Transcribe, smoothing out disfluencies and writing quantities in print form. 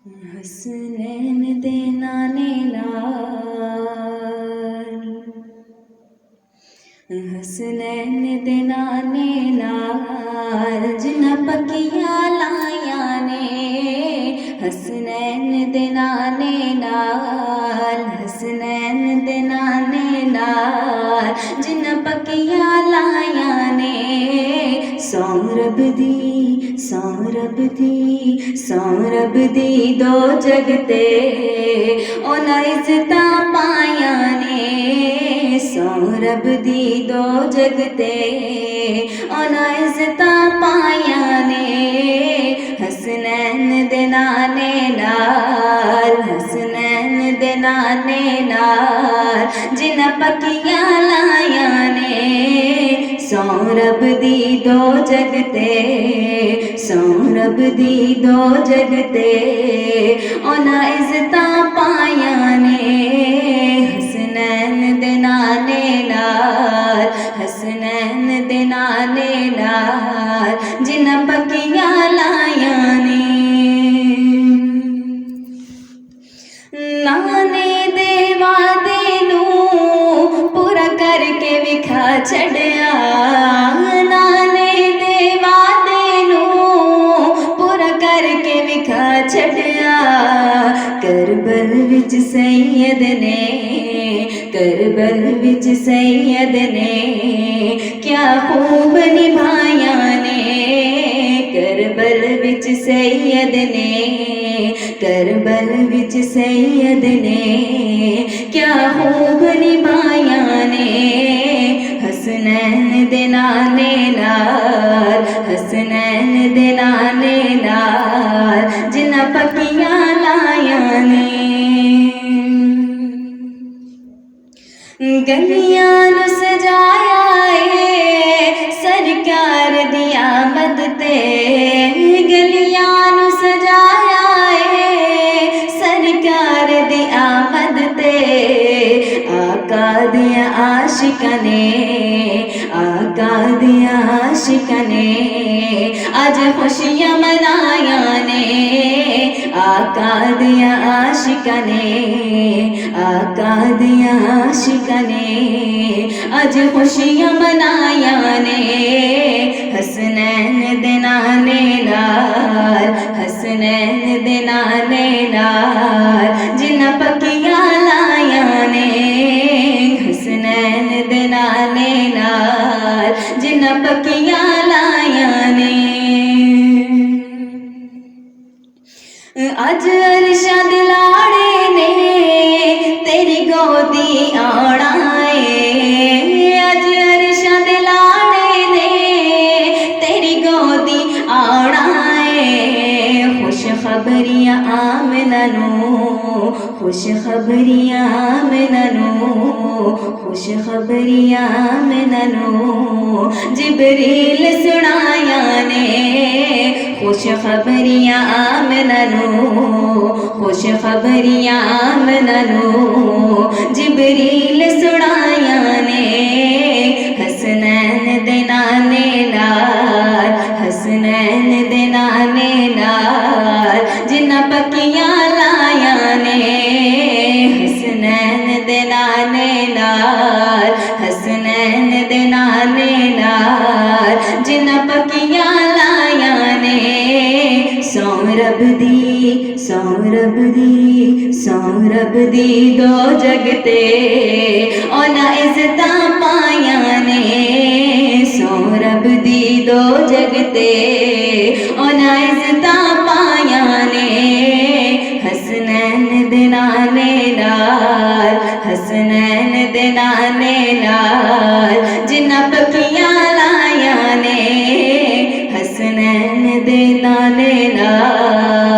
हसनैन दे नाने नाल, हसनैन दे नाने नाल जिन्ना पक्कियां लाया ने। हसनैन दे नाने नाल, हसनैन दे नाने नाल जिन्ना पक्कियां लाया ने। सौं रब दी, सौं रब दी, सौं रब दी दो जगते उन्हां इज्जतां पाया ने। सौं रब दी दो जगते उन्हां इज्जतां पाया ने। हसनैन दे नाने नाल, हसनैन दे नाने नाल जिन्हां पक्कियां लाया ने। सौं रब दी दो जगते, सौं रब दी दो जगते उन्हां इज्जतां पाया ने। हसनैन दे नाने नाल, हसनैन दे नाने नाल जिन्हां पक्कियां लाया ने। नाने दे वादे नूं पूरा करके विखा छड़िया। नाने दे वादे नूं पूरा करके विखा छड़िया। करबल विच सैयद ने, करबल विच सैयद ने क्या खूब निभाया ने। करबल विच सैयद ने, करबल विच सैयद ने क्या खूब निभाया ने। हसनैन दे नाने नाल, हसनैन दे नाने नाल जिन्हां पक्कियां लाया ने। गलियां नूं सजाया ए सरकार दी आमद ते। गलियां नूं सजाया ए सरकार दी आमद ते। आका दियां आशिकां ने, आका दियां आशिकां ने अज खुशियां मनाया ने। आका दियां आशिकां ने, आका दियां आशिकां ने अज खुशियां मनाया ने। हसनैन दे नाने नाल, हसनैन दे नाने नाल जिन्हां पक्कियां लाया ने। हसनैन दे नाने नाल जिन्हां पक्कियां लाया ने। अज अरशां दे लाड़े ने तेरी गोदी आना है। अज अरशां दे लाड़े ने तेरी गोदी आना है। खुश खबरियां आमना नूं, खुश खबरियां आमना नूं, खुश खबरियां आमना नूं जिबरील सुनाया ने। खुश खबरियां आमना नूं, खुश खबरियां आमना नूं जिबरील सुनाया ने। हसनैन दे नाने नाल, हसनैन दे नाने नाल जिन्हां पक्कियां लाया ने। हसनैन दे नाने नाल, हसनैन दे नाने नाल जिन्हां पक्कियां लाया ने। सौं रब दी, सौं रब दी, सौं रब दी दो जगते उन्हां इज्जतां पाया ने। सौं रब दी दो जगते उन्हां इज्जतां पाया ने। हसनैन दे नाने नाल, हसनैन दे नाने नाल जिन्हां पक्कियां लाया ने। हसनैन दे नाने नाल।